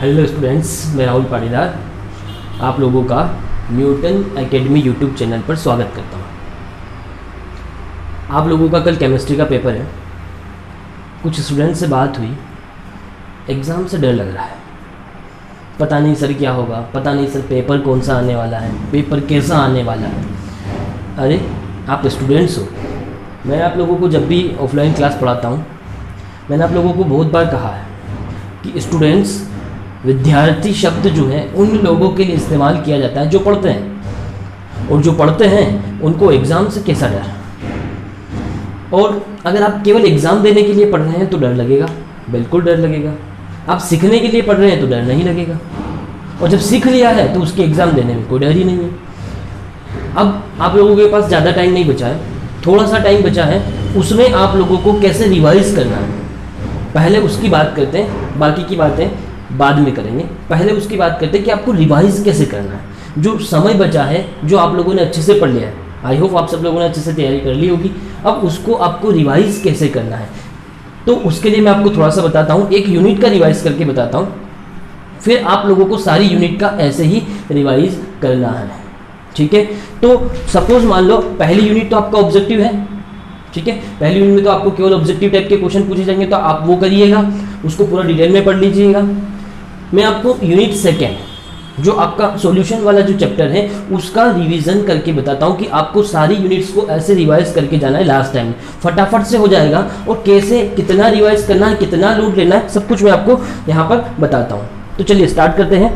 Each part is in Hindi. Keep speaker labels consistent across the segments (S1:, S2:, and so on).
S1: हेलो स्टूडेंट्स, मैं राहुल पाटीदार आप लोगों का न्यूटन एकेडमी यूट्यूब चैनल पर स्वागत करता हूँ। आप लोगों का कल केमिस्ट्री का पेपर है। कुछ स्टूडेंट से बात हुई, एग्ज़ाम से डर लग रहा है, पता नहीं सर क्या होगा, पता नहीं सर पेपर कौन सा आने वाला है, पेपर कैसा आने वाला है। अरे आप स्टूडेंट्स हो, मैं आप लोगों को जब भी ऑफलाइन क्लास पढ़ाता हूँ, मैंने आप लोगों को बहुत बार कहा है कि स्टूडेंट्स, विद्यार्थी शब्द जो है उन लोगों के लिए इस्तेमाल किया जाता है जो पढ़ते हैं, और जो पढ़ते हैं उनको एग्ज़ाम से कैसा डर। और अगर आप केवल एग्ज़ाम देने के लिए पढ़ रहे हैं तो डर लगेगा, बिल्कुल डर लगेगा। आप सीखने के लिए पढ़ रहे हैं तो डर नहीं लगेगा, और जब सीख लिया है तो उसके एग्ज़ाम देने में कोई डर ही नहीं है। अब आप लोगों के पास ज़्यादा टाइम नहीं बचा है, थोड़ा सा टाइम बचा है, उसमें आप लोगों को कैसे रिवाइज़ करना है पहले उसकी बात करते हैं, बाकी की बातें बाद में करेंगे। पहले उसकी बात करते हैं कि आपको रिवाइज़ कैसे करना है। जो समय बचा है, जो आप लोगों ने अच्छे से पढ़ लिया है, आई होप आप सब लोगों ने अच्छे से तैयारी कर ली होगी, अब उसको आपको रिवाइज़ कैसे करना है। तो उसके लिए मैं आपको थोड़ा सा बताता हूँ, एक यूनिट का रिवाइज़ करके बताता हूँ, फिर आप लोगों को सारी यूनिट का ऐसे ही रिवाइज़ करना है, ठीक है। तो सपोज़ मान लो पहली यूनिट तो आपका ऑब्जेक्टिव है, ठीक है। पहली यूनिट में तो आपको केवल ऑब्जेक्टिव टाइप के क्वेश्चन पूछे जाएंगे, तो आप वो करिएगा, उसको पूरा डिटेल में पढ़ लीजिएगा। मैं आपको यूनिट सेकेंड जो आपका सॉल्यूशन वाला जो चैप्टर है उसका रिवीजन करके बताता हूँ कि आपको सारी यूनिट्स को ऐसे रिवाइज करके जाना है, लास्ट टाइम फटाफट से हो जाएगा, और कैसे कितना रिवाइज करना है, कितना लोड लेना है, सब कुछ मैं आपको यहाँ पर बताता हूँ। तो चलिए स्टार्ट करते हैं।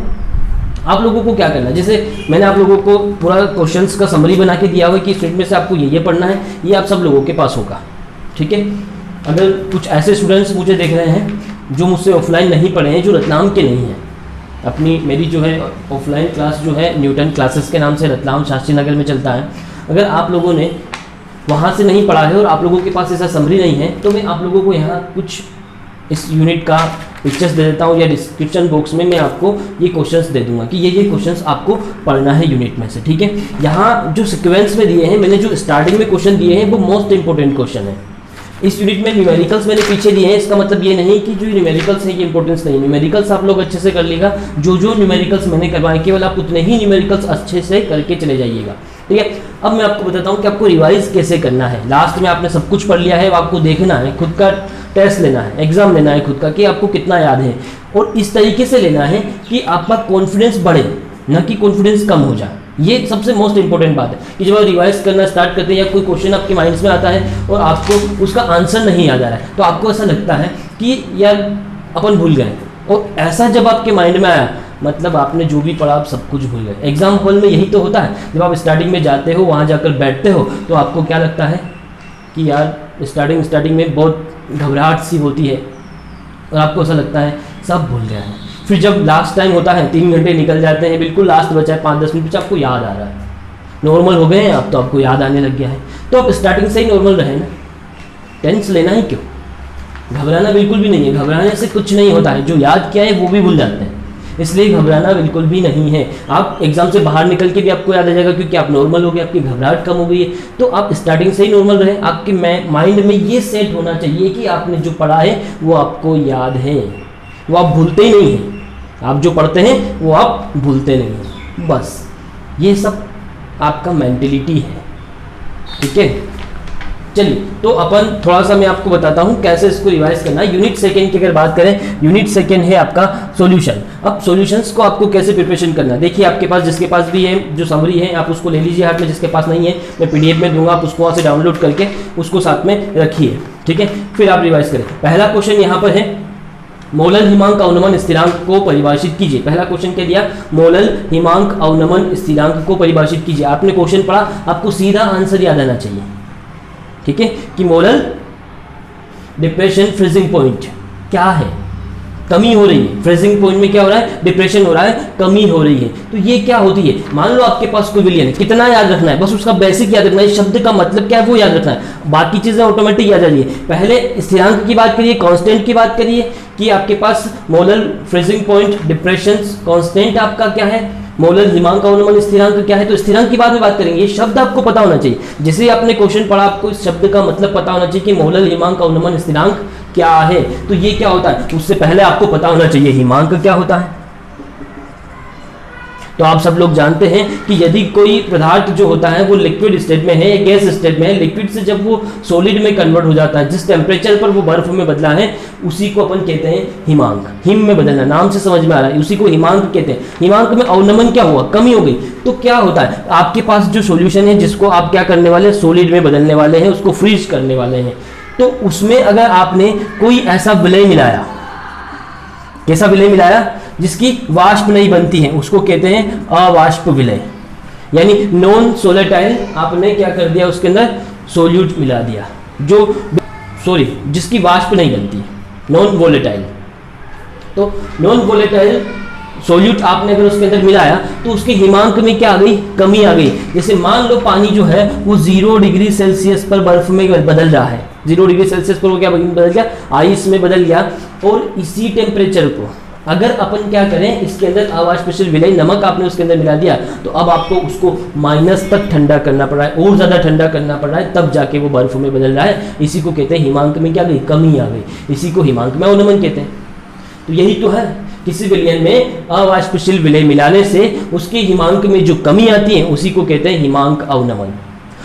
S1: आप लोगों को क्या करना है, जैसे मैंने आप लोगों को पूरा क्वेश्चंस का समरी बना के दिया हुआ है कि इस में से आपको ये पढ़ना है, ये आप सब लोगों के पास होगा, ठीक है। अगर कुछ ऐसे स्टूडेंट्स मुझे देख रहे हैं जो मुझसे ऑफलाइन नहीं पढ़े हैं, जो रतलाम के नहीं हैं, अपनी मेरी जो है ऑफलाइन क्लास जो है न्यूटन क्लासेस के नाम से रतलाम शास्त्री नगर में चलता है, अगर आप लोगों ने वहाँ से नहीं पढ़ा है और आप लोगों के पास ऐसा समरी नहीं है, तो मैं आप लोगों को यहाँ कुछ इस यूनिट का पिक्चर्स दे देता हूँ, या डिस्क्रिप्शन बॉक्स में मैं आपको ये क्वेश्चंस दे दूंगा कि ये क्वेश्चंस आपको पढ़ना है यूनिट में से, ठीक है। यहाँ जो सिक्वेंस में दिए हैं, मैंने जो स्टार्टिंग में क्वेश्चन दिए हैं वो मोस्ट इंपॉर्टेंट क्वेश्चन है। इस यूनिट में न्यूमेरिकल्स मैंने पीछे दिए हैं, इसका मतलब ये नहीं कि जो न्यूमेरिकल्स है ये इंपॉर्टेंस नहीं, न्यूमेरिकल्स आप लोग अच्छे से कर लीजिएगा। जो न्यूमेरिकल्स मैंने करवाए केवल आप उतने ही न्यूमेरिकल्स अच्छे से करके चले जाइएगा, ठीक है। अब मैं आपको बताता हूँ कि आपको रिवाइज कैसे करना है। लास्ट में आपने सब कुछ पढ़ लिया है, आपको देखना है, खुद का टेस्ट लेना है, एग्जाम लेना है खुद का कि आपको कितना याद है, और इस तरीके से लेना है कि आपका कॉन्फिडेंस बढ़े, न कि कॉन्फिडेंस कम हो जाए। ये सबसे मोस्ट इंपॉर्टेंट बात है कि जब आप रिवाइज करना स्टार्ट करते हैं या कोई क्वेश्चन आपके माइंड्स में आता है और आपको उसका आंसर नहीं याद आ रहा है, तो आपको ऐसा लगता है कि यार अपन भूल गए, और ऐसा जब आपके माइंड में आया मतलब आपने जो भी पढ़ा आप सब कुछ भूल गए। एग्जाम हॉल में यही तो होता है, जब आप स्टार्टिंग में जाते हो, वहाँ जाकर बैठते हो, तो आपको क्या लगता है कि यार स्टार्टिंग में बहुत घबराहट सी होती है, और आपको ऐसा लगता है सब भूल गया है। फिर जब लास्ट टाइम होता है, 3 घंटे निकल जाते हैं, बिल्कुल लास्ट बचा है 5-10 मिनट, आपको याद आ रहा है, नॉर्मल हो गए हैं आप, तो आपको याद आने लग गया है, तो आप स्टार्टिंग से ही नॉर्मल रहे ना। टेंस लेना ही क्यों, घबराना बिल्कुल भी नहीं है, घबराने से कुछ नहीं होता है, जो याद किया है वो भी भूल जाते हैं, इसलिए घबराना बिल्कुल भी नहीं है। आप एग्जाम से बाहर निकल के भी आपको याद आ जाएगा, क्योंकि आप नॉर्मल हो गए, आपकी घबराहट कम हो गई है। तो आप स्टार्टिंग से ही नॉर्मल रहे, आपके माइंड में ये सेट होना चाहिए कि आपने जो पढ़ा है वो आपको याद है, वो आप भूलते ही नहीं हैं। आप जो पढ़ते हैं वो आप भूलते नहीं हैं, बस ये सब आपका मेंटलिटी है, ठीक है। चलिए तो अपन थोड़ा सा मैं आपको बताता हूँ कैसे इसको रिवाइज करना है। यूनिट सेकेंड की अगर बात करें, यूनिट सेकेंड है आपका सॉल्यूशन। अब सॉल्यूशंस को आपको कैसे प्रिपरेशन करना है, देखिए आपके पास जिसके पास भी है जो समरी है आप उसको ले लीजिए हाथ में, जिसके पास नहीं है मैं PDF में दूंगा, आप उसको वहाँ से डाउनलोड करके उसको साथ में रखिए, ठीक है। फिर आप रिवाइज करें। पहला क्वेश्चन यहाँ पर है, मोलल हिमांक अवनमन स्थिरांक को परिभाषित कीजिए। पहला क्वेश्चन क्या दिया, मोलल हिमांक अवनमन स्थिरांक को परिभाषित कीजिए। आपने क्वेश्चन पढ़ा, आपको सीधा आंसर याद आना चाहिए, ठीक है, कि मोलल डिप्रेशन फ्रीजिंग पॉइंट क्या है, कमी हो रही है, फ्रीजिंग पॉइंट में क्या हो रहा है, डिप्रेशन हो रहा है, कमी हो रही है। तो ये क्या होती है, मान लो आपके पास कोई विलियन है, कितना याद रखना है, बस उसका बेसिक याद रखना है, शब्द का मतलब क्या है वो याद रखना है, बाकी चीजें ऑटोमेटिक याद आ जाइए। पहले स्थिरांक की बात करिए, कांस्टेंट की बात करिए कि आपके पास molal freezing point, depression, constant आपका क्या है, मोलल हिमांक अवनमन स्थिरांक क्या है। तो स्थिरांक की बाद में बात करेंगे, ये शब्द आपको पता होना चाहिए, जैसे आपने क्वेश्चन पढ़ा आपको इस शब्द का मतलब पता होना चाहिए कि मोलल हिमांक अवनमन स्थिरांक क्या है। तो ये क्या होता है, उससे पहले आपको पता होना चाहिए हिमांक क्या होता है, तो आप सब लोग जानते हैं कि यदि कोई पदार्थ जो होता है वो लिक्विड स्टेट में है या गैस स्टेट में है, लिक्विड से जब वो सॉलिड में कन्वर्ट हो जाता है, जिस टेम्परेचर पर वो बर्फ में बदला है उसी को अपन कहते हैं हिमांक। हिम में बदलना, नाम से समझ में आ रहा है, उसी को हिमांक कहते हैं। हिमांक में अवनमन क्या हुआ, कमी हो गई। तो क्या होता है, आपके पास जो सॉल्यूशन है जिसको आप क्या करने वाले हैं, सॉलिड में बदलने वाले हैं, उसको फ्रीज करने वाले हैं, तो उसमें अगर आपने कोई ऐसा विलय मिलाया, कैसा विलय मिलाया, जिसकी वाष्प नहीं बनती है, उसको कहते हैं अवाष्प विलय, यानी नॉन सोलेटाइल आपने क्या कर दिया, उसके अंदर सोल्यूट मिला दिया, जिसकी वाष्प नहीं बनती, नॉन वोलेटाइल। तो नॉन वोलेटाइल सोल्यूट आपने अगर उसके अंदर मिलाया तो उसके हिमांक में क्या आ गई, कमी आ गई। जैसे मान लो पानी जो है वो 0 डिग्री सेल्सियस पर बर्फ में बदल रहा है, 0 डिग्री सेल्सियस पर वो क्या बदल गया, आइस में बदल गया। और इसी टेम्परेचर को अगर अपन क्या करें, इसके अंदर अवाष्पशील विलय नमक आपने उसके अंदर मिला दिया, तो अब आपको उसको माइनस तक ठंडा करना पड़ रहा है, और ज़्यादा ठंडा करना पड़ रहा है, तब जाके वो बर्फ में बदल रहा है। इसी को कहते हैं हिमांक में क्या गई, कमी आ गई, इसी को हिमांक में अवनमन कहते हैं। तो यही तो है, किसी विलयन में अवाष्पशील विलय मिलाने से उसके हिमांक में जो कमी आती है उसी को कहते हैं हिमांक अवनमन।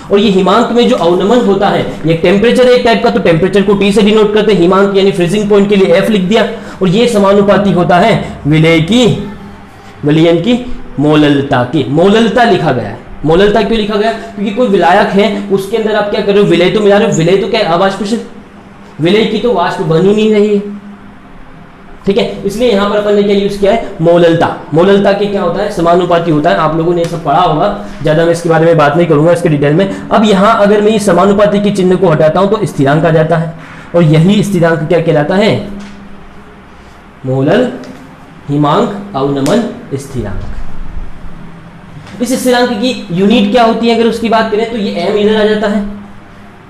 S1: और ये हिमांक में जो अवनमन होता है, ये टेम्परेचर है एक टाइप का, तो टेम्परेचर को T से डिनोट करते हैं, हिमांक यानी फ्रीजिंग पॉइंट के लिए F लिख दिया। और ये समानुपाती होता है विलयन की मोललता की, मोललता लिखा गया है। मोललता क्यों लिखा गया, क्योंकि कोई विलायक है उसके अंदर आप क्या कर रहे हो, विलय तो मिला रहे हो, विलय तो क्या है, अवाष्पशील, विलय की तो वाष्प बन ही नहीं रही है, ठीक है। इसलिए यहां पर अपन ने क्या यूज किया है, मोललता। मोललता के क्या होता है, समानुपाती होता है, आप लोगों ने सब पढ़ा होगा, ज्यादा मैं इसके बारे में बात नहीं करूंगा इसके डिटेल में। अब यहां अगर मैं इस समानुपाती के चिन्ह को हटाता हूं तो स्थिरांक आ जाता है, और यही स्थिरांक क्या कहलाता है, मोलल हिमांक अवनमन स्थिरांक। इस स्थिरांक की यूनिट क्या होती है अगर उसकी बात करें तो ये m इधर आ जाता है,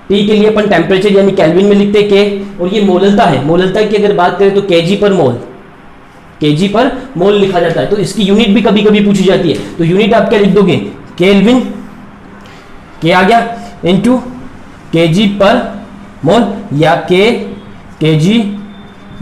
S1: T के लिए अपन टेम्परेचर यानी केल्विन में लिखते हैं K, और ये मोललता है, मोललता की अगर बात करें तो kg पर मोल लिखा जाता है। तो इसकी यूनिट भी कभी कभी पूछी जाती है, तो यूनिट आप क्या लिख दोगे, केल्विन, K आ गया, इनटू kg पर मोल, या kg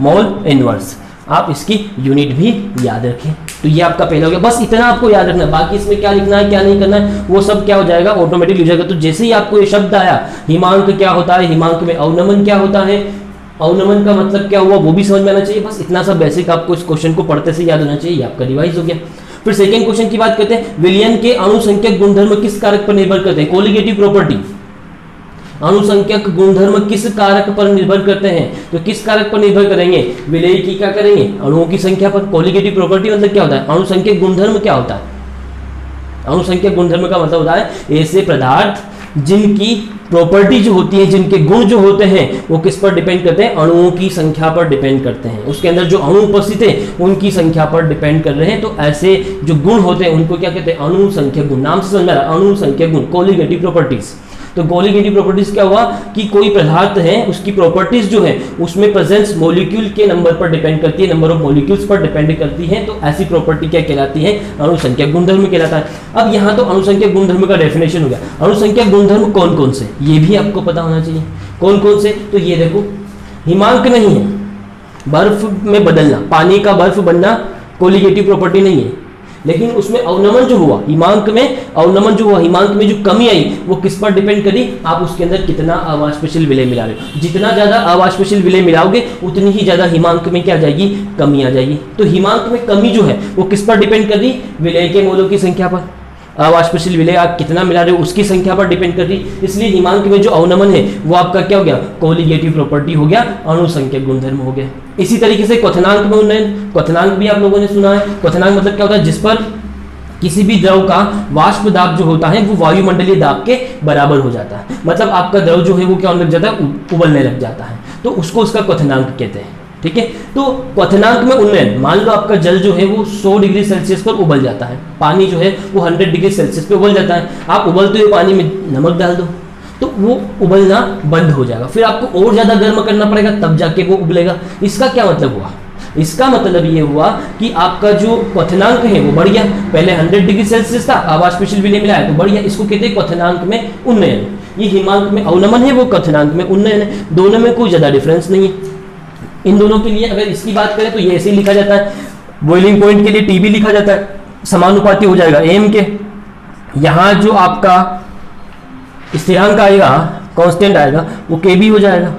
S1: मोल इनवर्स, आप इसकी यूनिट भी याद रखें। तो ये आपका पहला हो गया, बस इतना आपको याद रखना है, बाकी इसमें क्या लिखना है क्या नहीं करना है वो सब क्या हो जाएगा, ऑटोमेटिक हो जाएगा। तो जैसे ही आपको ये शब्द आया, हिमांक क्या होता है, हिमांक में अवनमन क्या होता है, अवनमन का मतलब क्या हुआ वो भी समझ में आना चाहिए। बस इतना सा बेसिक आपको इस क्वेश्चन को पढ़ते से याद होना चाहिए, आपका रिवाइज हो गया। फिर सेकेंड क्वेश्चन की बात करते हैं, विलयन के अणुसंख्यक गुणधर्म किस कारक पर निर्भर करते हैं, कोलिगेटिव प्रॉपर्टी। अणुसंख्यक गुणधर्म किस कारक पर निर्भर करते हैं, तो किस कारक पर निर्भर करेंगे, विलय की क्या करेंगे, अणुओं की संख्या पर। कोलिगेटिव प्रॉपर्टी मतलब क्या होता है, अणुसंख्यक गुणधर्म क्या होता है, अणुसंख्यक गुणधर्म का मतलब होता है ऐसे पदार्थ जिनकी प्रॉपर्टी जो होती है, जिनके गुण जो होते हैं वो किस पर डिपेंड करते हैं, अणुओं की संख्या पर डिपेंड करते हैं, उसके अंदर जो अणु उपस्थित है उनकी संख्या पर डिपेंड कर रहे हैं। तो ऐसे जो गुण होते हैं उनको क्या कहते हैं, अणुसंख्यक गुण, नाम से समझ में आ रहा है, अणुसंख्यक गुण, कोलिगेटिव प्रॉपर्टीज। तो कोलिगेटिव प्रॉपर्टीज क्या हुआ कि कोई पदार्थ है उसकी प्रॉपर्टीज जो है उसमें प्रेजेंस मॉलिक्यूल के नंबर पर डिपेंड करती है, नंबर ऑफ मॉलिक्यूल्स पर डिपेंड करती है। तो ऐसी प्रॉपर्टी क्या कहलाती है, अणुसंख्यक गुणधर्म कहलाता है। अब यहाँ तो अणुसंख्यक गुणधर्म का डेफिनेशन हो गया। अणुसंख्यक गुणधर्म कौन कौन से, ये भी आपको पता होना चाहिए, कौन कौन से। तो ये देखो, हिमांक नहीं है, बर्फ में बदलना, पानी का बर्फ बनना कोलिगेटिव प्रॉपर्टी नहीं है, लेकिन उसमें अवनमन जो हुआ, हिमांक में अवनमन जो हुआ, हिमांक में जो कमी आई वो किस पर डिपेंड करी, आप उसके अंदर कितना अवाष्पशील विलय मिला रहे हो। जितना ज्यादा अवाष्पशील विलय मिलाओगे उतनी ही ज्यादा हिमांक में क्या आ जाएगी, कमी आ जाएगी। तो हिमांक में कमी जो है वो किस पर डिपेंड कर रही, विलय के मोलों की संख्या पर। अवाष्पशील विलय आप कितना मिला रहे हो उसकी संख्या पर डिपेंड कर रही, इसलिए हिमांक में जो अवनमन है वो आपका क्या हो गया, कोलिगेटिव प्रॉपर्टी हो गया, अणुसंख्यक गुणधर्म हो गया। इसी तरीके से क्वथनांक में उन्नयन, क्वथनांक भी आप लोगों ने सुना है। क्वथनांक मतलब क्या होता है, जिस पर किसी भी द्रव का वाष्प दाब जो होता है वो वायुमंडलीय दाब के बराबर हो जाता है, मतलब आपका द्रव जो है वो क्या होने लग जाता है, उबलने लग जाता है, तो उसको उसका क्वथनांक कहते हैं। ठीक है, तो क्वथनांक में उन्नयन, मान लो आपका जल जो है वो 100 डिग्री सेल्सियस पर उबल जाता है, पानी जो है वो 100 डिग्री सेल्सियस पर उबल जाता है। आप उबलते हुए पानी में नमक डाल दो तो वो उबलना बंद हो जाएगा, फिर आपको और ज्यादा गर्म करना पड़ेगा तब जाके वो उबलेगा। इसका क्या मतलब हुआ, इसका मतलब ये हुआ कि आपका जो क्वथनांक है वो बढ़ गया, पहले 100 डिग्री सेल्सियस था, अवाष्पशील विलय मिला है तो बढ़ गया, इसको कहते हैं क्वथनांक में उन्नयन। ये हिमांक में अवनमन है, वो क्वथनांक में उन्नयन है, दोनों में कोई ज्यादा डिफरेंस नहीं है। इन दोनों के लिए अगर इसकी बात करें तो ये ऐसे ही लिखा जाता है, बॉइलिंग पॉइंट के लिए टीबी लिखा जाता है, समानुपाती हो जाएगा एम के। यहाँ जो आपका स्थिरांक आएगा, कांस्टेंट आएगा, वो के बी हो जाएगा।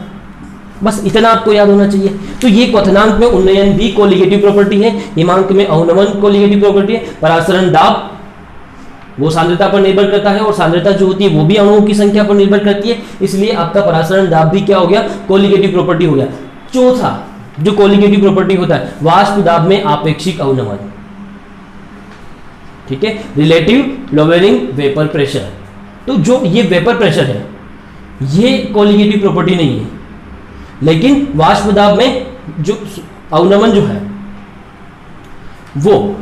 S1: बस इतना आपको याद होना चाहिए। तो ये क्वथनांक में उन्नयन भी कोलिगेटिव प्रॉपर्टी है, हिमांक में अवनमन कोलिगेटिव प्रॉपर्टी है, परासरण दाब वो सांद्रता पर निर्भर करता है, और सांद्रता जो होती है वो भी अणुओं की संख्या पर निर्भर करती है, इसलिए आपका परासरण दाब भी क्या हो गया, कोलिगेटिव प्रॉपर्टी हो गया। चौथा जो कोलिगेटिव प्रॉपर्टी होता है, वाष्प दाब में आपेक्षिक अवनमन, ठीक है, रिलेटिव लोअरिंग वेपर प्रेशर। तो जो ये वेपर प्रेशर है ये कोलिगेटिव प्रॉपर्टी नहीं है, लेकिन वाष्प दाब में जो अवनमन जो है वो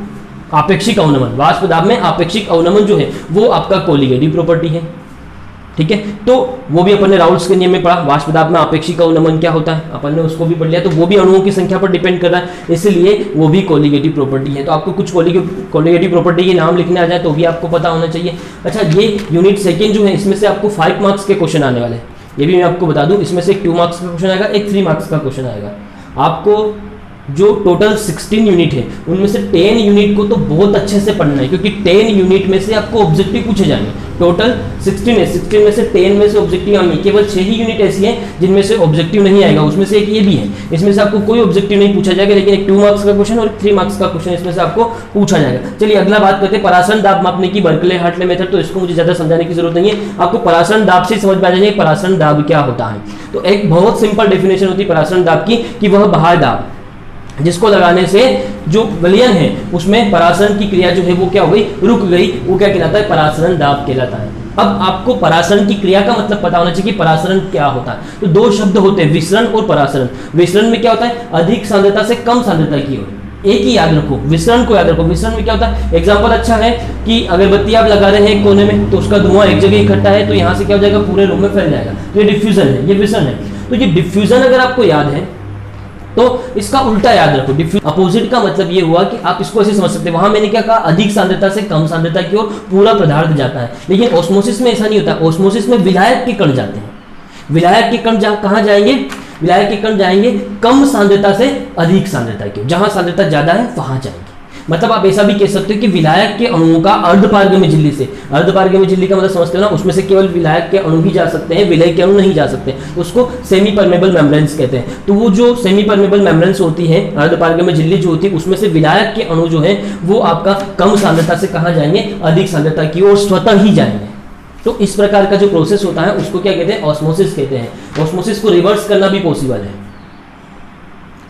S1: आपेक्षिक अवनमन, वाष्प दाब में आपेक्षिक अवनमन जो है वो आपका कोलिगेटिव प्रॉपर्टी है, ठीक है। तो वो भी अपन ने राउल्स के नियम में पढ़ा, वाष्प दाब में आपेक्षिक अवनमन क्या होता है, अपन ने उसको भी पढ़ लिया। तो वो भी अणुओं की संख्या पर डिपेंड कर रहा है, इसलिए वो भी कोलिगेटिव प्रॉपर्टी है। तो आपको कुछ कोलिगेटिव प्रॉपर्टी के नाम लिखने आ जाए तो भी आपको पता होना चाहिए। अच्छा, ये यूनिट सेकेंड जो है इसमें से आपको 5 मार्क्स के क्वेश्चन आने वाले हैं, ये भी मैं आपको बता दूं। इसमें से एक 2 मार्क्स का क्वेश्चन आएगा, एक 3 मार्क्स का क्वेश्चन आएगा। आपको जो टोटल 16 यूनिट है उनमें से 10 यूनिट को तो बहुत अच्छे से पढ़ना है, क्योंकि 10 यूनिट में से आपको ऑब्जेक्टिव पूछे जाएंगे। टोटल 16 है, 16 में से 10 में से ऑब्जेक्टिव आएंगे। केवल 6 ही यूनिट ऐसी हैं जिनमें से ऑब्जेक्टिव नहीं आएगा, उसमें से एक ये भी है। इसमें से आपको कोई ऑब्जेक्टिव नहीं पूछा जाएगा, लेकिन एक 2 मार्क्स का क्वेश्चन और 3 मार्क्स का क्वेश्चन इसमें से आपको पूछा जाएगा। चलिए अगला बात करते हैं परासरण दाब मापने की, बर्कले हार्टले मेथड। तो इसको मुझे ज्यादा समझाने की जरूरत नहीं है, आपको परासरण दाब से समझ में आ जाएगा परासरण दाब क्या होता है। तो एक बहुत सिंपल डेफिनेशन होती है परासरण दाब की, कि वह बाहर दाब जिसको लगाने से जो विलयन है उसमें परासरण की क्रिया जो है वो क्या हो गई, रुक गई, वो क्या कहलाता है, परासरण दाब कहलाता है। अब आपको परासरण की क्रिया का मतलब पता होना चाहिए कि परासरण क्या होता है। तो 2 शब्द होते हैं, विसरण और परासरण। विसरण में क्या होता है, अधिक सांद्रता से कम सांद्रता की ओर। एक ही याद रखो, विसरण को याद रखो। विसरण में क्या होता है, एग्जाम्पल अच्छा है कि अगरबत्ती आप लगा रहे हैं एक कोने में, तो उसका धुआं एक जगह इकट्ठा है, तो यहाँ से क्या हो जाएगा, पूरे रूम में फैल जाएगा। तो ये डिफ्यूजन है, ये विसरण है। तो ये डिफ्यूजन अगर आपको याद है तो इसका उल्टा याद रखो। अपोजिट का मतलब ये हुआ कि आप इसको ऐसे समझ सकते हैं, वहां मैंने क्या कहा, अधिक सांद्रता से कम सांद्रता की ओर पूरा पदार्थ जाता है। लेकिन ऑस्मोसिस में ऐसा नहीं होता, ऑस्मोसिस में विलायक के कण जाते हैं। विलायक के कण कहाँ जाएंगे, विलायक के कण जाएंगे कम सांद्रता से अधिक सांद्रता की ओर, जहां सांद्रता ज्यादा है वहां जाएंगे। मतलब आप ऐसा भी कह सकते हो कि विलायक के अणुओं का अर्धपारगम्य झिल्ली से, अर्धपारगम्य झिल्ली का मतलब समझते हो ना, उसमें से केवल विलायक के अणु ही जा सकते हैं, विलय के अणु नहीं जा सकते, उसको सेमी परमेबल मेम्ब्रेन्स कहते हैं। तो वो जो सेमी परमेबल मेम्ब्रेन्स होती है, अर्धपारगम्य झिल्ली जो होती है, उसमें से विलायक के अणु जो है वो आपका कम सांद्रता से कहाँ जाएंगे, अधिक सांद्रता की ओर स्वतः ही जाएंगे। तो इस प्रकार का जो प्रोसेस होता है उसको क्या कहते हैं, ऑस्मोसिस कहते हैं। ऑस्मोसिस को रिवर्स करना भी पॉसिबल है,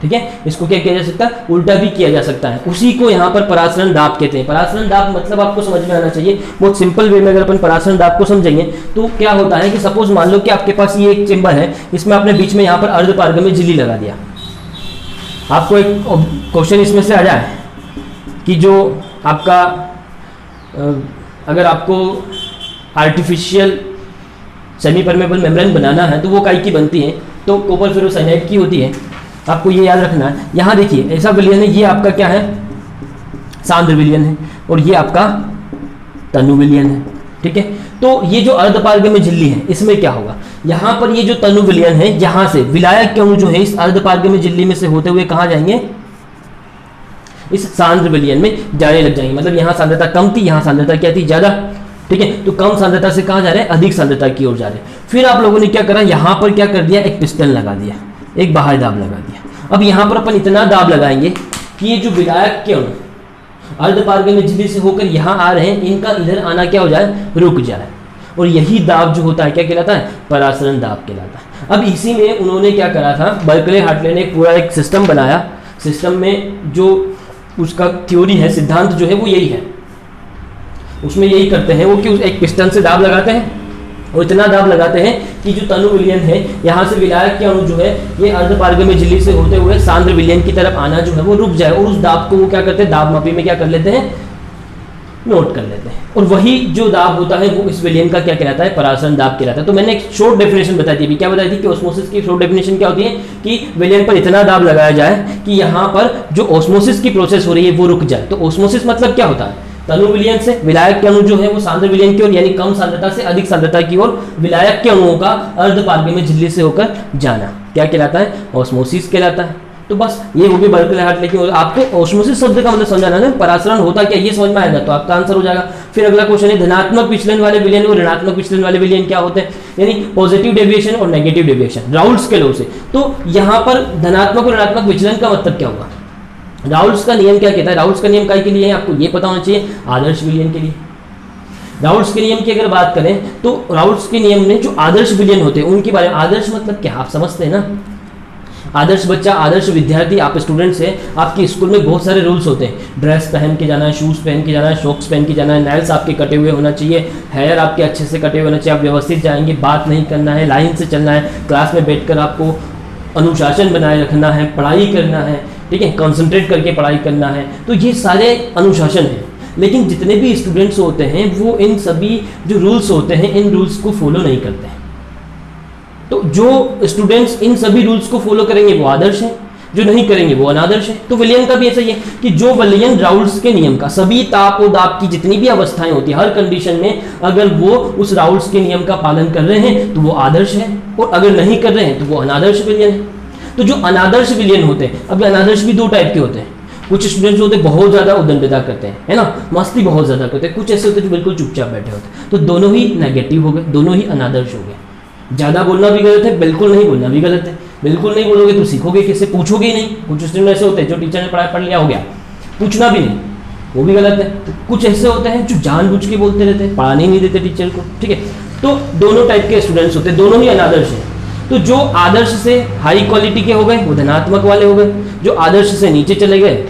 S1: ठीक है। इसको क्या किया जा सकता है, उल्टा भी किया जा सकता है। उसी को यहाँ पर परासरण दाब कहते हैं। परासरण दाब मतलब आपको समझ में आना चाहिए, बहुत सिंपल वे में अगर अपन परासरण दाब को समझेंगे तो क्या होता है कि सपोज मान लो कि आपके पास ये एक चेंबर है, इसमें आपने बीच में यहाँ पर अर्धपारगम्य झिल्ली लगा दिया। आपको एक क्वेश्चन इसमें से आ जाए कि जो आपका अगर आपको आर्टिफिशियल सेमी परमेबल मेम्ब्रेन बनाना है तो वो काई की बनती है, तो कॉपर फेरोसाइनाइड की होती है। आपको ये याद रखना है। यहाँ देखिए ऐसा विलयन है, ये आपका क्या है, सांद्र विलयन है, और ये आपका तनु विलयन है, ठीक है। तो ये जो अर्धपारगम्य झिल्ली है इसमें क्या होगा, यहाँ पर ये जो तनु विलयन है, यहाँ से विलायक के अणु जो है इस अर्धपारगम्य झिल्ली में से होते हुए कहाँ जाएंगे, इस सांद्र विलयन में जाने लग जाएंगे। मतलब यहाँ सांद्रता कम थी, यहाँ सांद्रता क्या थी, ज्यादा, ठीक है। तो कम सांद्रता से कहाँ जा रहे हैं, अधिक सांद्रता की ओर जा रहे हैं। फिर आप लोगों ने क्या करा, यहाँ पर क्या कर दिया, एक पिस्टन लगा दिया, एक बाहर दाब लगा दिया। अब यहाँ पर अपन इतना दाब लगाएंगे कि ये जो विलायक के अणु अर्धपारगम्य झिल्ली से होकर यहाँ आ रहे हैं, इनका इधर आना क्या हो जाए, रुक जाए। और यही दाब जो होता है क्या कहलाता है, परासरण दाब कहलाता है। अब इसी में उन्होंने क्या करा था, बर्कले हार्टले ने पूरा एक सिस्टम बनाया। सिस्टम में जो उसका थ्योरी है, सिद्धांत जो है वो यही है, उसमें यही करते हैं वो कि एक पिस्टन से दाब लगाते हैं और इतना दाब लगाते हैं कि जो तनु विलयन है यहाँ से विलायक के अणु जो है ये अर्धपारगम्य झिल्ली से होते हुए सांद्र विलयन की तरफ आना जो है वो रुक जाए, और उस दाब को वो क्या करते हैं, दाब मापी में क्या कर लेते हैं, नोट कर लेते हैं। और वही जो दाब होता है वो इस विलयन का क्या कहलाता है, परासरण दाब कहलाता है। तो मैंने एक शॉर्ट डेफिनेशन बताई थी, क्या बताई थी कि ऑस्मोसिस की शॉर्ट डेफिनेशन क्या होती है कि विलयन पर इतना दाब लगाया जाए कि यहाँ पर जो ऑस्मोसिस की प्रोसेस हो रही है वो रुक जाए। तो ऑस्मोसिस मतलब क्या होता है, तनु विलयन से विलायक के अणु जो है वो सांद्र विलयन की ओर, यानी कम सांद्रता से अधिक सांद्रता की ओर विलायक के अणुओं का अर्धपारगम्य झिल्ली से होकर जाना क्या कहलाता है, ऑस्मोसिस कहलाता है। तो बस ये हो गई बर्कले हार्ट। लेकिन आपको ऑस्मोसिस शब्द का मतलब समझाना है, परासरण होता क्या ये समझ में आएगा तो आपका आंसर हो जाएगा। फिर अगला क्वेश्चन है धनात्मक विचलन वाले विलयन और ऋणात्मक विचलन वाले विलयन क्या होते हैं, यानी पॉजिटिव डेविएशन और नेगेटिव डेविएशन राउल्ट्स के लॉ से। तो यहाँ पर धनात्मक और ऋणात्मक विचलन का मतलब क्या होगा, राउल्ट्स का नियम क्या कहता है, राउल्ट्स का नियम काय के लिए है आपको ये पता होना चाहिए, आदर्श विलयन के लिए। राउल्ट्स के नियम की अगर बात करें तो राउल्ट्स के नियम में जो आदर्श विलयन होते हैं उनके बारे में, आदर्श मतलब क्या आप समझते हैं ना, आदर्श बच्चा, आदर्श विद्यार्थी, आप स्टूडेंट्स हैं, आपके स्कूल में बहुत सारे रूल्स होते हैं, ड्रेस पहन के जाना है, शूज़ पहन के जाना है, सॉक्स पहन के जाना है, नेल्स आपके कटे हुए होना चाहिए, हेयर आपके अच्छे से कटे हुए होना चाहिए, आप व्यवस्थित जाएंगे, बात नहीं करना है, लाइन से चलना है, क्लास में बैठकर आपको अनुशासन बनाए रखना है, पढ़ाई करना है, ठीक है, कंसंट्रेट करके पढ़ाई करना है। तो ये सारे अनुशासन हैं। लेकिन जितने भी स्टूडेंट्स होते हैं वो इन सभी जो रूल्स होते हैं इन रूल्स को फॉलो नहीं करते हैं। तो जो स्टूडेंट्स इन सभी रूल्स को फॉलो करेंगे वो आदर्श हैं, जो नहीं करेंगे वो अनादर्श है। तो विलयन का भी ऐसा ही है कि जो विलयन राउल्ट्स के नियम का, सभी ताप और दाब की जितनी भी अवस्थाएं होती है हर कंडीशन में, अगर वो उस राउल्ट्स के नियम का पालन कर रहे हैं तो वो आदर्श है, और अगर नहीं कर रहे हैं तो वो अनादर्श विलयन है। तो जो अनादर्श विलयन होते हैं, अब अनादर्श भी दो टाइप के होते हैं। कुछ स्टूडेंट्स होते हैं बहुत ज़्यादा उद्दंडता करते हैं, है ना, मस्ती बहुत ज़्यादा करते हैं, कुछ ऐसे होते हैं जो बिल्कुल चुपचाप बैठे होते हैं। तो दोनों ही नेगेटिव हो गए, दोनों ही अनादर्श हो गए। ज़्यादा बोलना भी गलत है, बिल्कुल नहीं बोलना भी गलत है। बिल्कुल नहीं बोलोगे तो सीखोगे किससे, पूछोगे ही नहीं। कुछ स्टूडेंट ऐसे होते हैं जो टीचर ने पढ़ लिया हो गया, पूछना भी नहीं, वो भी गलत है। तो कुछ ऐसे होते हैं जो जानबूझ के बोलते रहते हैं, पढ़ाने ही नहीं देते टीचर को, ठीक है। तो दोनों टाइप के स्टूडेंट्स होते हैं, दोनों ही अनादर्श हैं। तो जो आदर्श से हाई क्वालिटी के हो गए वो धनात्मक वाले हो गए, जो आदर्श से नीचे चले गए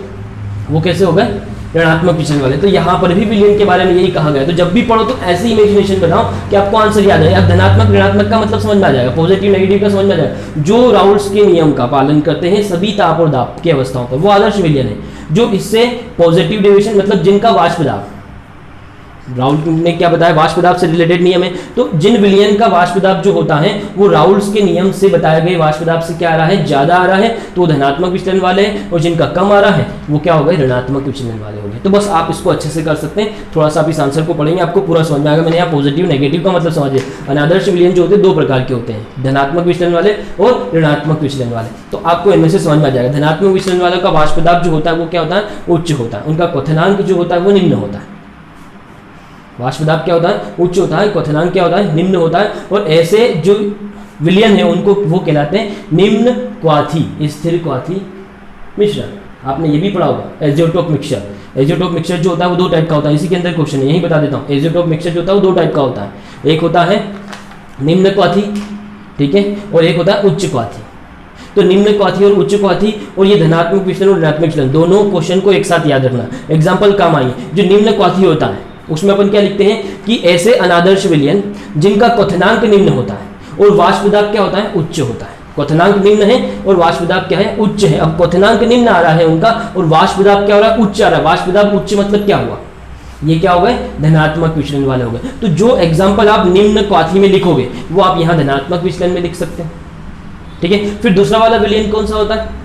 S1: वो कैसे हो गए, ऋणात्मक विचलन वाले। तो यहाँ पर भी विलयन के बारे में यही कहा गया। तो जब भी पढ़ो तो ऐसी इमेजिनेशन बनाओ कि आपको आंसर याद है। अब धनात्मक ऋणात्मक का मतलब समझ में आ जाएगा, पॉजिटिव नेगेटिव का समझ में आ जाएगा। जो राउल्ट्स के नियम का पालन करते हैं सभी ताप और दाब की अवस्थाओं पर, वो आदर्श विलयन है। जो इससे पॉजिटिव डेविएशन मतलब जिनका वाष्प दाब, राउल्ट ने क्या बताया, वाष्प दाब से रिलेटेड नियम है। तो जिन विलयन का वाष्प दाब जो होता है वो राउल्ट्स के नियम से बताए गए वाष्प दाब से क्या आ रहा है, ज्यादा आ रहा है, तो धनात्मक विचलन वाले हैं, और जिनका कम आ रहा है वो क्या हो गए, ऋणात्मक विचलन वाले हो गए। तो बस आप इसको अच्छे से कर सकते हैं। थोड़ा सा आप इस आंसर को पढ़ेंगे आपको पूरा समझ में आएगा। मैंने यहाँ पॉजिटिव नेगेटिव का मतलब समझिए। अनादर्श विलयन जो होते हैं दो प्रकार के होते हैं, धनात्मक विचलन वाले और ऋणात्मक विचलन वाले। तो आपको इनमें से समझ में आ जाएगा। धनात्मक विचलन वालों का वाष्प दाब जो होता है वो क्या होता है, उच्च होता है। उनका क्वथनांक जो होता है वो निम्न होता है। वाष्प दाब क्या होता है, उच्च होता है, क्वथनांक क्या होता है, निम्न होता है। और ऐसे जो विलयन है उनको वो कहलाते हैं निम्न क्वाथी, स्थिर क्वाथी मिश्रण। आपने ये भी पढ़ा होगा, एज़ोटोप मिक्सचर। एज़ोटोप मिक्सचर जो होता है वो दो टाइप का होता है, इसी के अंदर क्वेश्चन है, यही बता देता हूँ। एज़ोटोप मिक्सचर जो होता है वो दो टाइप का होता है, एक होता है निम्न क्वाथी, ठीक है, और एक होता है उच्च क्वाथी। तो निम्न क्वाथी और उच्च क्वाथी, और ये धनात्मक विचलन और ऋणात्मक विचलन दोनों क्वेश्चन को एक साथ याद रखना। एग्जाम्पल काम आइए। जो निम्न क्वाथी होता है उसमें अपन क्या लिखते हैं कि ऐसे अनादर्श विलयन जिनका क्वथनांक निम्न होता है और वाष्प दाब क्या होता है, उच्च होता है। क्वथनांक निम्न है और वाष्प दाब क्या है, उच्च है। अब क्वथनांक निम्न आ रहा है उनका और वाष्प दाब क्या हो रहा है, उच्च आ रहा है। वाष्प दाब उच्च मतलब क्या हुआ, ये क्या हो गए, धनात्मक विचलन वाले हो गए। तो जो एग्जाम्पल आप निम्न क्वाथी में लिखोगे वो आप यहाँ धनात्मक विचलन में लिख सकते हैं, ठीक है। फिर दूसरा वाला विलयन कौन सा होता है,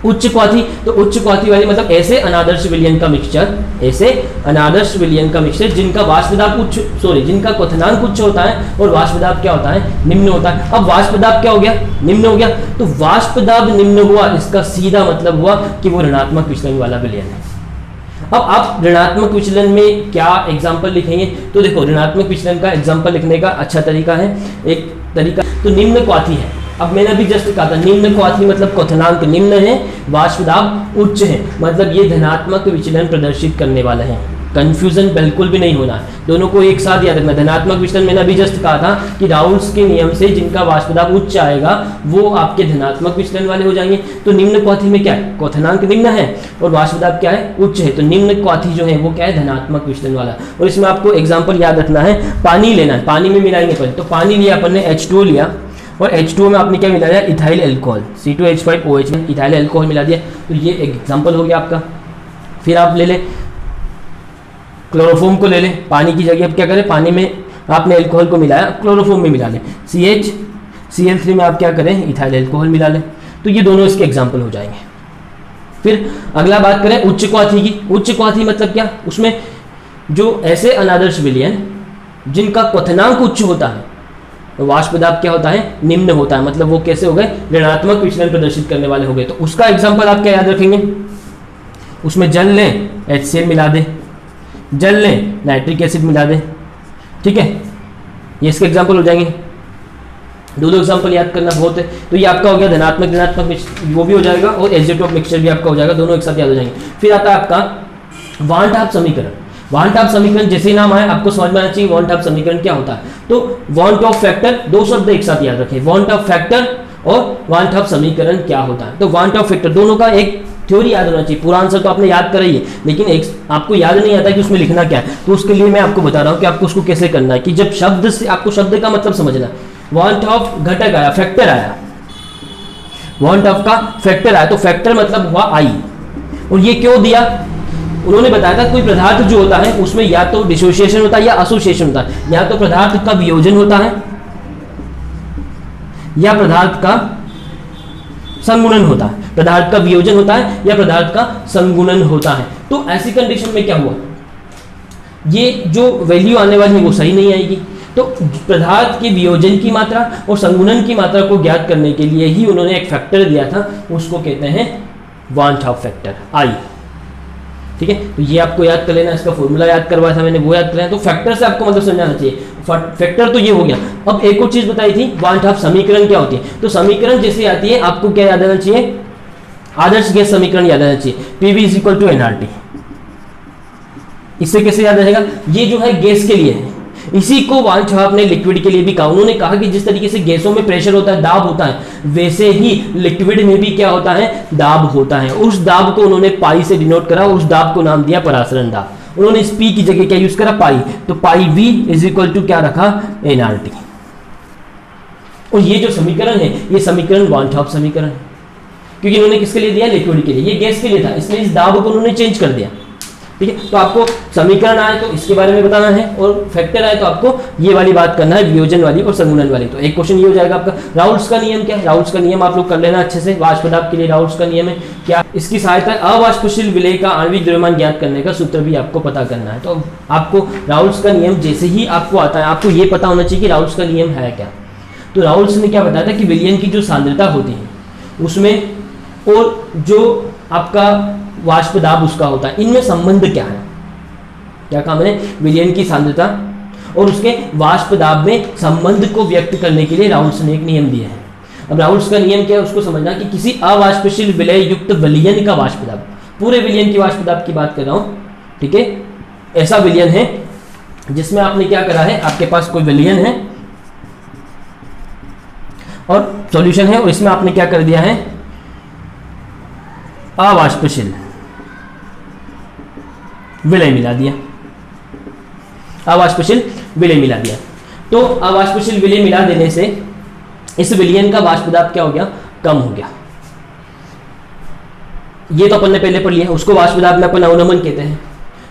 S1: उच्च क्वाथी। तो उच्च क्वाथी वाली मतलब ऐसे अनादर्श विलयन का मिक्सचर, ऐसे अनादर्श विलयन का मिक्सचर जिनका वाष्प दाब उच्च, जिनका क्वथनांक उच्च होता है और वाष्प दाब क्या होता है, निम्न होता है। अब वाष्प दाब क्या हो गया, निम्न हो गया। तो वाष्प दाब निम्न हुआ, इसका सीधा मतलब हुआ कि वो ऋणात्मक विचलन वाला विलयन है। अब आप ऋणात्मक विचलन में क्या एग्जाम्पल लिखेंगे, तो देखो ऋणात्मक विचलन का एग्जाम्पल लिखने का अच्छा तरीका है, एक तरीका तो निम्न क्वाथी है। अब मैंने अभी जस्ट कहा था निम्न क्वाथी मतलब क्वथनांक निम्न है, वाष्प दाब उच्च है, मतलब ये धनात्मक विचलन प्रदर्शित करने वाला है। कंफ्यूजन बिल्कुल भी नहीं होना है, दोनों को एक साथ याद रखना। धनात्मक विचलन मैंने अभी जस्ट कहा था कि राउल्ट्स के नियम से जिनका वाष्प दाब उच्च आएगा वो आपके धनात्मक विचलन वाले हो जाएंगे। तो निम्न क्वाथी में क्या है, क्वथनांक निम्न है और वाष्प दाब क्या है, उच्च है। तो निम्न क्वाथी जो है वो क्या है, धनात्मक विचलन वाला। और इसमें आपको एग्जाम्पल याद रखना है, पानी लेना है, पानी में मिलाएंगे पहले। तो पानी लिया अपन ने, H2O लिया, और H2O में आपने क्या मिलाया, इथाइल एल्कोहल, C2H5OH में इथाइल एल्कोहल मिला दिया। तो ये एक एग्जाम्पल हो गया आपका। फिर आप ले लें क्लोरोफॉर्म को, ले लें पानी की जगह। अब क्या करें, पानी में आपने एल्कोहल को मिलाया, क्लोरोफॉर्म में मिला लें, CHCl3 में आप क्या करें, इथाइल एल्कोहल मिला लें। तो ये दोनों इसके एग्जाम्पल हो जाएंगे। फिर अगला बात करें उच्च क्वाथी की। उच्च क्वाथी मतलब क्या, उसमें जो ऐसे अनादर्श विलयन जिनका क्वथनांक उच्च होता है वाष्प दाब क्या होता है, निम्न होता है, मतलब वो कैसे हो गए, ऋणात्मक विचलन प्रदर्शित करने वाले हो गए। तो उसका एग्जाम्पल आप क्या याद रखेंगे, उसमें जल लें HCl मिला दे, जल लें नाइट्रिक एसिड मिला दे, ठीक है, ये इसके एग्जाम्पल हो जाएंगे। दो एग्जाम्पल याद करना बहुत है। तो ये आपका हो गया धनात्मक ऋणात्मक वो भी हो जाएगा और एजियोटोप मिक्सचर भी आपका हो जाएगा, दोनों एक साथ याद हो जाएंगे। फिर आता है आपका वान टाप समीकरण। वान टाप समीकरण जैसे ही नाम आए आपको समझ में आना चाहिए वान टाप समीकरण क्या होता है। तो वान टॉप फैक्टर, दो शब्द एक साथ याद रखें, वान टॉप फैक्टर और वान टॉप समीकरण क्या होता है। तो वान टॉप फैक्टर दोनों का एक थ्योरी याद होना चाहिए। पूरा आंसर तो आपने याद करा ही है, लेकिन एक आपको याद नहीं आता कि उसमें लिखना क्या है। तो उसके लिए मैं आपको बता रहा हूँ कि आपको उसको कैसे करना है, कि जब शब्द से आपको शब्द का मतलब समझना, वान टॉप घटक आया, फैक्टर आया, वान टॉप का फैक्टर आया, तो फैक्टर मतलब हुआ आई। और ये क्यों दिया, उन्होंने बताया था कोई पदार्थ जो होता है उसमें या तो डिसोसिएशन होता है या एसोसिएशन होता है, या तो पदार्थ का वियोजन होता है या पदार्थ का संगुणन होता है, पदार्थ का वियोजन होता है या पदार्थ का संगुणन होता है। तो ऐसी कंडीशन में क्या हुआ, ये जो वैल्यू आने वाली है वो सही नहीं आएगी। तो पदार्थ के वियोजन की मात्रा और संगुणन की मात्रा को ज्ञात करने के लिए ही उन्होंने एक फैक्टर दिया था, उसको कहते हैं वान टॉप फैक्टर आई, ठीक है। तो ये आपको याद कर लेना, इसका फॉर्मूला याद करवाया था मैंने, वो याद कर लेना। तो फैक्टर से आपको मतलब समझाना चाहिए, फैक्टर तो ये हो गया। अब एक और चीज बताई थी, वान टॉप समीकरण क्या होती है। तो समीकरण जैसे आती है आपको क्या याद आना चाहिए, आदर्श गैस समीकरण याद आना चाहिए, PV = NRT। इससे कैसे याद रहेगा, ये जो है गैस के लिए है, इसी को वान टॉप ने लिक्विड के लिए भी कहा। उन्होंने कहा कि जिस तरीके से गैसों में प्रेशर होता है, दाब होता है, वैसे ही लिक्विड में भी क्या होता है, दाब होता है। उस दाब को उन्होंने पाई से डिनोट करा, उस दाब को नाम दिया परासरण दाब। उन्होंने इस P की जगह क्या यूज करा, पाई। तो पाई V = क्या रखा, NRT। और ये जो समीकरण है ये समीकरण वान टॉप समीकरण है, क्योंकि इन्होंने किसके लिए दिया, लिक्विड के लिए, ये गैस के लिए था, इसलिए इस दाब को उन्होंने चेंज कर दिया, ठीक है। तो आपको समीकरण आए तो इसके बारे में बताना है, और फैक्टर आए तो आपको ये वाली बात करना है, वियोजन वाली और संगुणन वाली। तो एक क्वेश्चन ये हो जाएगा आपका, राउल्ट्स का नियम क्या है। राउल्ट्स का नियम आप लोग कर लेना अच्छे से, वाष्प दाब के लिए राउल्ट्स का नियम है क्या, इसकी सहायता अवाष्पशील विलेय का आणविक द्रव्यमान ज्ञात करने का सूत्र भी आपको पता करना है। तो आपको राउल्ट्स का नियम जैसे ही आपको आता है, आपको ये पता होना चाहिए कि राउल्ट्स का नियम है क्या। तो राउल्ट्स ने क्या बताया था कि विलयन की जो सांद्रता होती है उसमें और जो आपका वाष्प दाब उसका होता है, इनमें संबंध क्या है, क्या काम है, विलयन की सांद्रता और उसके वाष्प दाब में संबंध को व्यक्त करने के लिए राउल्ट्स ने एक नियम दिया है। अब राउल्ट्स का नियम क्या है उसको समझना, कि किसी अवाष्पशील विलय युक्त विलयन का वाष्प दाब, पूरे विलयन की वाष्प दाब की बात कर रहा हूं, ठीक है। ऐसा विलयन है जिसमें आपने क्या करा है, आपके पास कोई विलयन है और सॉल्यूशन है, और इसमें आपने क्या कर दिया है, अवाष्पशील विलय मिला दिया, अवाष्पशील विलय मिला दिया। तो अवाष्पशील विलय मिला देने से इस विलयन का वाष्प दाब क्या हो गया, कम हो गया। ये तो अपन ने पहले पढ़ लिया, उसको वाष्प दाब में अपन अवनमन कहते हैं।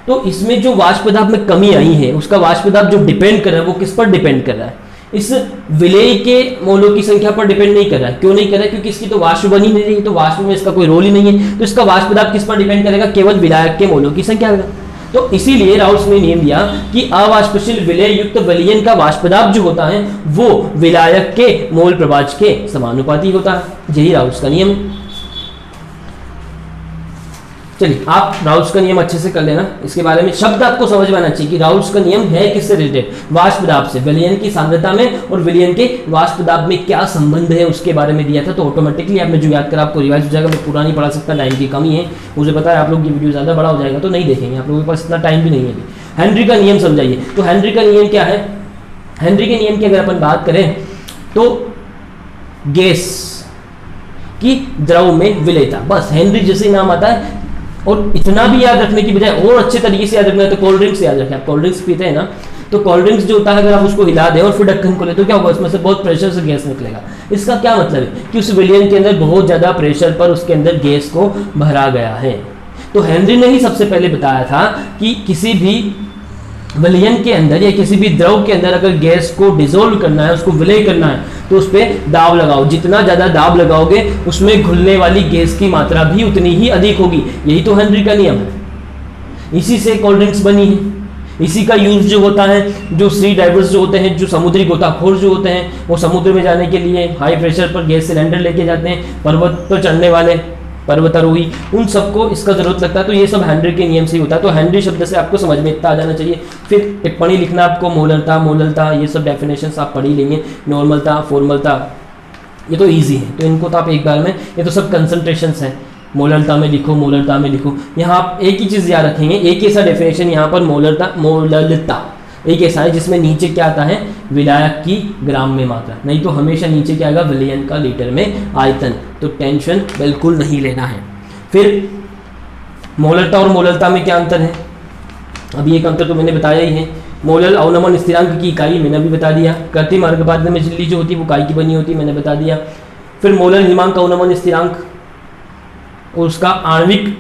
S1: तो इसमें जो वाष्प दाब में कमी आई है, उसका वाष्प दाब जो डिपेंड कर रहा है वो किस पर डिपेंड कर रहा है, इस विलय के मोलों की संख्या पर डिपेंड नहीं कर रहा है। क्यों नहीं कर रहा है, क्योंकि इसकी तो वाष्प बनी नहीं रही, तो वाष्प में इसका कोई रोल ही नहीं है। तो इसका वाष्प दाब किस पर डिपेंड करेगा, केवल विलायक के मोलों की संख्या पर। तो इसीलिए राउल्ट्स ने नियम दिया कि अवाष्पशील विलय युक्त विलयन का वाष्प दाब जो होता है वो विलायक के मोल प्रभाज के समानुपाती होता है। यही राउल्ट्स का नियम है। चलिए आप राउल्ट्स का नियम अच्छे से कर लेना, इसके बारे में शब्द आपको समझ में आना चाहिए कि राउल्ट्स का नियम है किससे रिलेटेड, वाष्प दाब से। विलयन की सांद्रता में और विलयन के वाष्प दाब में क्या संबंध है उसके बारे में दिया था। तो ऑटोमेटिकली आपने जो याद करा आपको रिवाइज हो जाएगा। मैं पूरा नहीं पढ़ा सकता, टाइम की कमी है, मुझे पता है। आप लोग ये वीडियो ज़्यादा बड़ा हो जाएगा तो नहीं देखेंगे, आप लोगों के पास इतना टाइम भी नहीं है अभी। हेनरी का नियम समझाइए। तो हेनरी का नियम क्या है, हेनरी के नियम की अगर अपन बात करें तो गैस की द्रव में विलयता, बस हेनरी जैसे नाम आता है। और इतना भी याद रखने की बजाय और अच्छे तरीके से याद रखना है तो कोल्ड ड्रिंक्स याद रखें। आप कोल्ड ड्रिंक्स पीते हैं ना, तो कोल्ड ड्रिंक्स जो होता है अगर आप उसको हिला दें और फिर ढक्कन खोले तो क्या होगा, उसमें से बहुत प्रेशर से गैस निकलेगा। इसका क्या मतलब है कि उस विलयन के अंदर बहुत ज़्यादा प्रेशर पर उसके अंदर गैस को भरा गया है। तो हेनरी ने ही सबसे पहले बताया था कि किसी भी विलयन के अंदर या किसी भी द्रव के अंदर अगर गैस को डिसोल्व करना है, उसको विलय करना है, तो उस पर दाब लगाओ। जितना ज़्यादा दाब लगाओगे उसमें घुलने वाली गैस की मात्रा भी उतनी ही अधिक होगी। यही तो हेनरी का नियम है, इसी से कोल्ड ड्रिंक्स बनी है, इसी का यूज जो होता है, जो सी डाइवर्स जो होते हैं, जो समुद्री गोताखोर जो होते हैं, वो समुद्र में जाने के लिए हाई प्रेशर पर गैस सिलेंडर लेके जाते हैं, पर्वत पर चढ़ने वाले पर्वतारोही, उन सबको इसका जरूरत लगता है। तो ये सब हेनरी के नियम से ही होता है। तो हेनरी शब्द से आपको समझ में इतना आ जाना चाहिए। फिर टिप्पणी लिखना आपको, मोलरता, मोललता, ये सब डेफिनेशंस आप पढ़ ही लेंगे। नॉर्मलता, फॉर्मलता, ये तो ईजी है, तो इनको तो आप एक बार में, ये तो सब कंसंट्रेशंस हैं। मोलरता में लिखो, मोलरता में लिखो। यहाँ आप एक ही चीज़ याद रखेंगे, एक ऐसा डेफिनेशन यहाँ पर मोलरता, मोललता एक ऐसा है जिसमें नीचे क्या आता है, विलायक की ग्राम में मात्रा, नहीं तो हमेशा नीचे क्या आएगा, विलयन का लीटर में आयतन। तो टेंशन बिल्कुल नहीं लेना है। फिर मोलरता और मोललता में क्या अंतर है, अभी एक अंतर तो मैंने बताया ही है। मोलल अवनमन स्थिरांक की इकाई मैंने भी बता दिया। कृत्रिम अर्घपात में झिल्ली जो होती है वो काय की बनी होती है, मैंने बता दिया। फिर मोलल हिमांक अवनमन स्थिरांक और उसका आणविक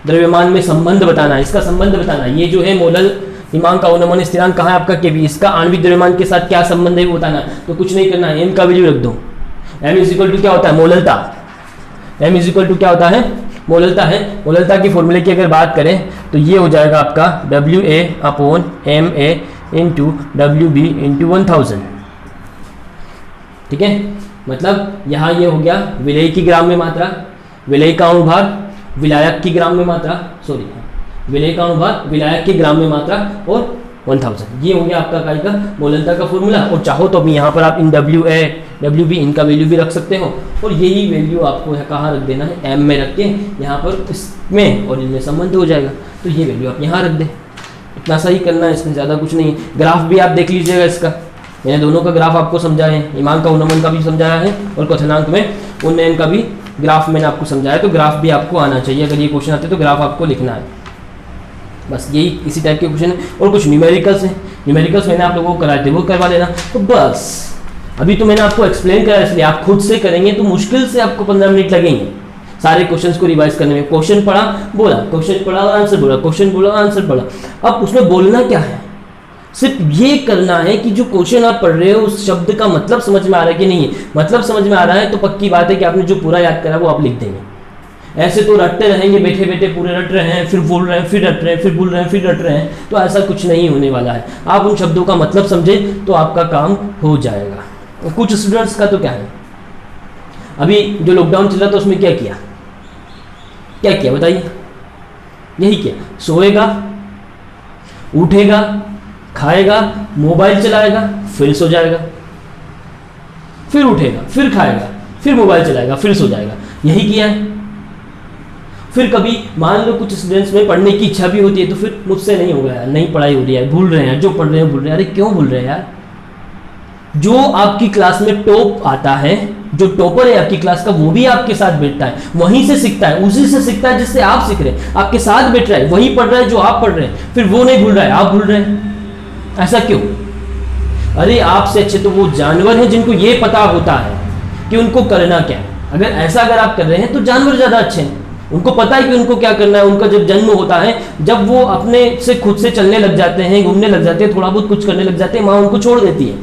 S1: द्रव्यमान में संबंध बताना, इसका संबंध बताना। ये जो है मोलल हिमांक अवनमन स्थिरांक कहाँ है आपका केवी, इसका आणविक द्रव्यमान के साथ क्या संबंध है वो बताना। तो कुछ नहीं करना है, एम का वैल्यू रख दो। एम इज इक्वल टू क्या होता है, मोललता। एम इज इक्वल टू क्या होता है, मोललता है। मोललता की फॉर्मूले की अगर बात करें तो ये हो जाएगा आपका WA upon MA into WB into 1000। ठीक है, मतलब यहाँ ये हो गया विलेय की ग्राम में मात्रा, विलेय का अनुभार, विलायक की ग्राम में मात्रा, सॉरी विलेय का अनुभार, विलायक की ग्राम में मात्रा और 1000। ये हो गया आपका काय का मोललता का फॉर्मूला। और चाहो तो अभी यहाँ पर आप इन WA WB इनका वैल्यू भी रख सकते हो, और यही वैल्यू आपको कहाँ रख देना है, M में रख के यहाँ पर इसमें और इनमें संबंध हो जाएगा। तो ये वैल्यू आप यहाँ रख दें, इतना सा ही करना है, इसमें ज़्यादा कुछ नहीं है। ग्राफ भी आप देख लीजिएगा इसका, मैंने दोनों का ग्राफ आपको समझाया है, हिमांक का उन्नमन का भी समझाया है और क्वथनांक में उन्नयन का भी ग्राफ मैंने आपको समझाया। तो ग्राफ भी आपको आना चाहिए, अगर ये क्वेश्चन आते तो ग्राफ आपको लिखना है। बस यही इसी टाइप के क्वेश्चन है। और कुछ न्यूमेरिकल्स हैं, न्यूमेरिकल्स मैंने आप लोगों को कराए थे, वो करवा लेना। तो बस अभी तो मैंने आपको एक्सप्लेन करा, इसलिए आप खुद से करेंगे तो मुश्किल से आपको 15 मिनट लगेंगे सारे क्वेश्चंस को रिवाइज करने में। क्वेश्चन पढ़ा, बोला, क्वेश्चन पढ़ा और आंसर बोला, क्वेश्चन बोला आंसर पढ़ा। अब उसमें बोलना क्या है, सिर्फ ये करना है कि जो क्वेश्चन आप पढ़ रहे हो उस शब्द का मतलब समझ में आ रहा है कि नहीं है। मतलब समझ में आ रहा है तो पक्की बात है कि आपने जो पूरा याद करा वो आप लिख देंगे। ऐसे तो रटते रहेंगे, बैठे बैठे पूरे रट रहे हैं, फिर बोल रहे हैं, फिर रट रहे हैं, फिर बोल रहे हैं, फिर रट रहे हैं, तो ऐसा कुछ नहीं होने वाला है। आप उन शब्दों का मतलब समझें तो आपका काम हो जाएगा। और कुछ स्टूडेंट्स का तो क्या है, अभी जो लॉकडाउन चल रहा था उसमें क्या किया, क्या किया बताइए, यही किया, सोएगा, उठेगा, खाएगा, मोबाइल चलाएगा, फिर सो जाएगा, फिर उठेगा, फिर खाएगा, फिर मोबाइल चलाएगा, फिर सो जाएगा, यही किया है। फिर कभी मान लो कुछ स्टूडेंट्स में पढ़ने की इच्छा भी होती है तो फिर मुझसे नहीं होगा यार, नहीं पढ़ाई हो रही है, भूल रहे हैं, जो पढ़ रहे हैं भूल रहे हैं। अरे क्यों भूल रहे हैं यार, जो आपकी क्लास में टॉप आता है, जो टॉपर है आपकी क्लास का, वो भी आपके साथ बैठता है, वहीं से सीखता है, उसी से सीखता है जिससे आप सीख रहे हैं, आपके साथ बैठ रहा है, वही पढ़ रहा है जो आप पढ़ रहे हैं, फिर वो नहीं भूल रहा है, आप भूल रहे हैं। ऐसा क्यों? अरे आपसे अच्छे तो वो जानवर हैं जिनको ये पता होता है कि उनको करना क्या है। अगर आप कर रहे हैं तो जानवर ज़्यादा अच्छे हैं, उनको पता है कि उनको क्या करना है। उनका जब जन्म होता है, जब वो अपने से खुद से चलने लग जाते हैं, घूमने लग जाते हैं, थोड़ा बहुत कुछ करने लग जाते हैं, माँ उनको छोड़ देती है,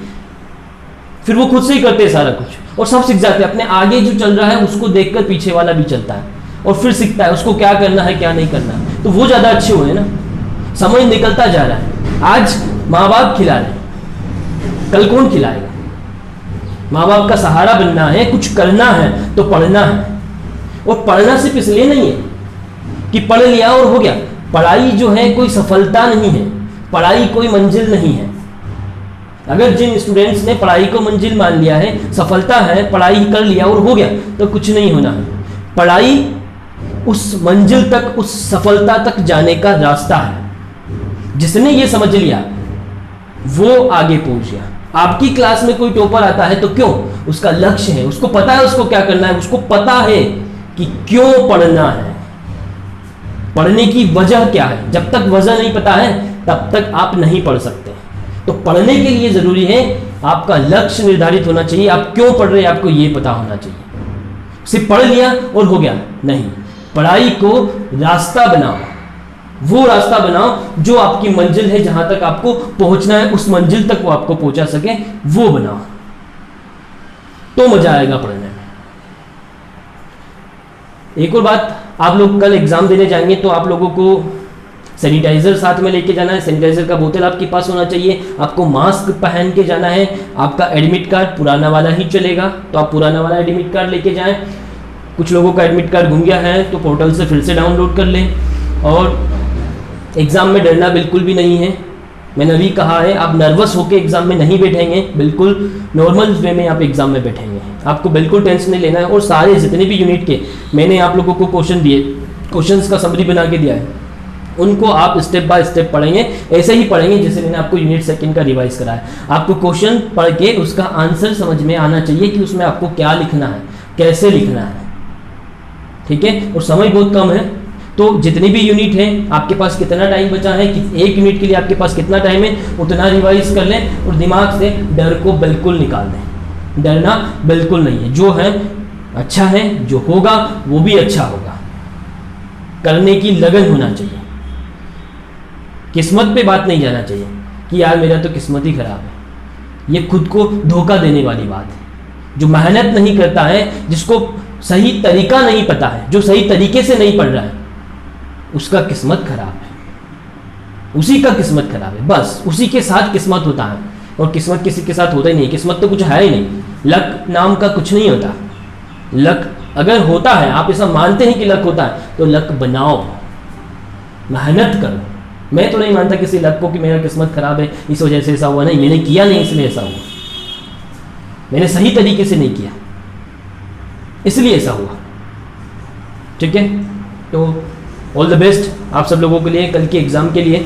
S1: फिर वो खुद से ही करते हैं सारा कुछ और सब सीख जाते हैं। अपने आगे जो चल रहा है उसको देखकर पीछे वाला भी चलता है और फिर सीखता है उसको क्या करना है क्या नहीं करना है। तो वो ज़्यादा अच्छे हुए ना। समय निकलता जा रहा है, आज माँ बाप खिला रहे हैं, कल कौन खिलाएगा? माँ बाप का सहारा बनना है, कुछ करना है तो पढ़ना है। और पढ़ना सिर्फ इसलिए नहीं है कि पढ़ लिया और हो गया। पढ़ाई जो है कोई सफलता नहीं है, पढ़ाई कोई मंजिल नहीं है। अगर जिन स्टूडेंट्स ने पढ़ाई को मंजिल मान लिया है, सफलता है, पढ़ाई कर लिया और हो गया, तो कुछ नहीं होना है। पढ़ाई उस मंजिल तक, उस सफलता तक जाने का रास्ता है। जिसने ये समझ लिया वो आगे पहुंच गया। आपकी क्लास में कोई टॉपर आता है तो क्यों? उसका लक्ष्य है, उसको पता है उसको क्या करना है, उसको पता है कि क्यों पढ़ना है, पढ़ने की वजह क्या है। जब तक वजह नहीं पता है तब तक आप नहीं पढ़ सकते। तो पढ़ने के लिए जरूरी है आपका लक्ष्य निर्धारित होना चाहिए, आप क्यों पढ़ रहे हैं आपको ये पता होना चाहिए। सिर्फ पढ़ लिया और हो गया नहीं, पढ़ाई को रास्ता बनाओ, वो रास्ता बनाओ जो आपकी मंजिल है, जहां तक आपको पहुंचना है, उस मंजिल तक वो आपको पहुंचा सके, वो बनाओ, तो मजा आएगा पढ़ने में। एक और बात, आप लोग कल एग्जाम देने जाएंगे तो आप लोगों को सैनिटाइजर साथ में लेके जाना है, सैनिटाइजर का बोतल आपके पास होना चाहिए, आपको मास्क पहन के जाना है, आपका एडमिट कार्ड पुराना वाला ही चलेगा तो आप पुराना वाला एडमिट कार्ड लेके जाएं। कुछ लोगों का एडमिट कार्ड गुम गया है तो पोर्टल से फिर से डाउनलोड कर लें। और एग्ज़ाम में डरना बिल्कुल भी नहीं है, मैंने अभी कहा है, आप नर्वस होकर एग्ज़ाम में नहीं बैठेंगे, बिल्कुल नॉर्मल वे में आप एग्ज़ाम में बैठेंगे, आपको बिल्कुल टेंशन नहीं लेना है। और सारे जितने भी यूनिट के मैंने आप लोगों को क्वेश्चन दिए, क्वेश्चंस का समरी बना के दिया है, उनको आप स्टेप बाय स्टेप पढ़ेंगे, ऐसे ही पढ़ेंगे जैसे मैंने आपको यूनिट सेकंड का रिवाइज करा है। आपको क्वेश्चन पढ़ के उसका आंसर समझ में आना चाहिए कि उसमें आपको क्या लिखना है, कैसे लिखना है, ठीक है। और समय बहुत कम है, तो जितने भी यूनिट हैं आपके पास कितना टाइम बचा है, कि एक यूनिट के लिए आपके पास कितना टाइम है, उतना रिवाइज कर लें और दिमाग से डर को बिल्कुल निकाल दें। डरना बिल्कुल नहीं है, जो है अच्छा है, जो होगा वो भी अच्छा होगा, करने की लगन होना चाहिए। किस्मत पे बात नहीं जाना चाहिए कि यार मेरा तो किस्मत ही खराब है, ये खुद को धोखा देने वाली बात है। जो मेहनत नहीं करता है, जिसको सही तरीका नहीं पता है, जो सही तरीके से नहीं पढ़ रहा है, उसका किस्मत खराब है, उसी का किस्मत खराब है, बस उसी के साथ किस्मत होता है। और किस्मत किसी के साथ होता ही नहीं, किस्मत तो कुछ है ही नहीं, लक नाम का कुछ नहीं होता। लक अगर होता है, आप ऐसा मानते हैं कि लक होता है, तो लक बनाओ, मेहनत करो। मैं तो नहीं मानता किसी लक को कि मेरा किस्मत खराब है इस वजह से ऐसा हुआ, नहीं, मैंने किया नहीं इसलिए ऐसा हुआ, मैंने सही तरीके से नहीं किया इसलिए ऐसा हुआ, ठीक है। तो ऑल द बेस्ट आप सब लोगों के लिए कल के एग्ज़ाम के लिए।